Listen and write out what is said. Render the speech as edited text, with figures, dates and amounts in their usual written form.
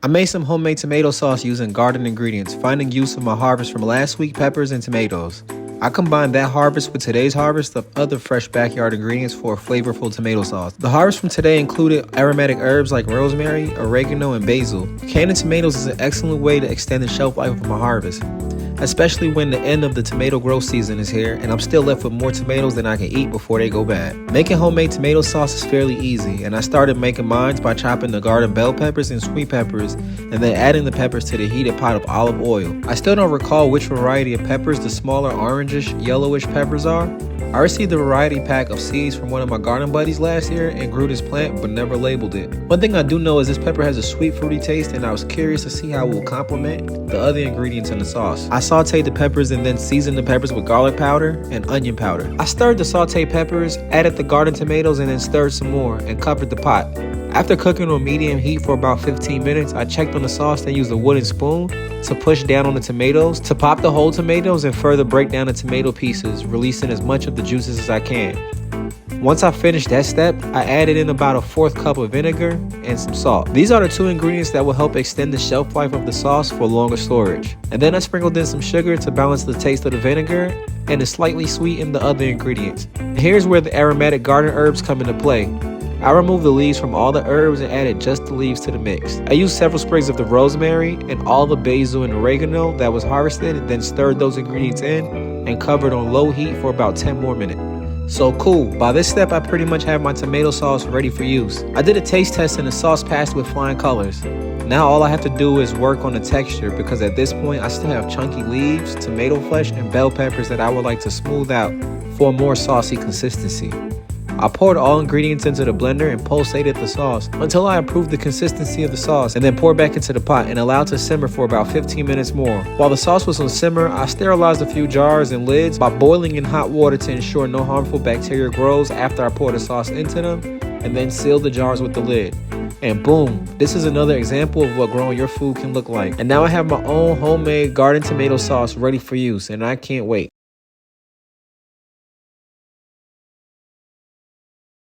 I made some homemade tomato sauce using garden ingredients, finding use of my harvest from last week peppers and tomatoes. I combined that harvest with today's harvest of other fresh backyard ingredients for a flavorful tomato sauce. The harvest from today included aromatic herbs like rosemary, oregano, and basil. Canning tomatoes is an excellent way to extend the shelf life of my harvest, especially when the end of the tomato growth season is here and I'm still left with more tomatoes than I can eat before they go bad. Making homemade tomato sauce is fairly easy, and I started making mine by chopping the garden bell peppers and sweet peppers and then adding the peppers to the heated pot of olive oil. I still don't recall which variety of peppers the smaller orangish, yellowish peppers are. I received a variety pack of seeds from one of my garden buddies last year and grew this plant but never labeled it. One thing I do know is this pepper has a sweet fruity taste, and I was curious to see how it will complement the other ingredients in the sauce. I sauteed the peppers and then seasoned the peppers with garlic powder and onion powder. I stirred the sauteed peppers, added the garden tomatoes, and then stirred some more and covered the pot. After cooking on medium heat for about 15 minutes, I checked on the sauce and used a wooden spoon to push down on the tomatoes to pop the whole tomatoes and further break down the tomato pieces, releasing as much of the juices as I can. Once I finished that step, I added in about a 1/4 cup of vinegar and some salt. These are the two ingredients that will help extend the shelf life of the sauce for longer storage. And then I sprinkled in some sugar to balance the taste of the vinegar and to slightly sweeten the other ingredients. And here's where the aromatic garden herbs come into play. I removed the leaves from all the herbs and added just the leaves to the mix. I used several sprigs of the rosemary and all the basil and oregano that was harvested, then stirred those ingredients in and covered on low heat for about 10 more minutes. So cool, by this step I pretty much have my tomato sauce ready for use. I did a taste test and the sauce passed with flying colors. Now all I have to do is work on the texture, because at this point I still have chunky leaves, tomato flesh, and bell peppers that I would like to smooth out for a more saucy consistency. I poured all ingredients into the blender and pulsated the sauce until I improved the consistency of the sauce, and then poured back into the pot and allowed to simmer for about 15 minutes more. While the sauce was on simmer, I sterilized a few jars and lids by boiling in hot water to ensure no harmful bacteria grows after I pour the sauce into them, and then sealed the jars with the lid. And boom, this is another example of what growing your food can look like. And now I have my own homemade garden tomato sauce ready for use, and I can't wait.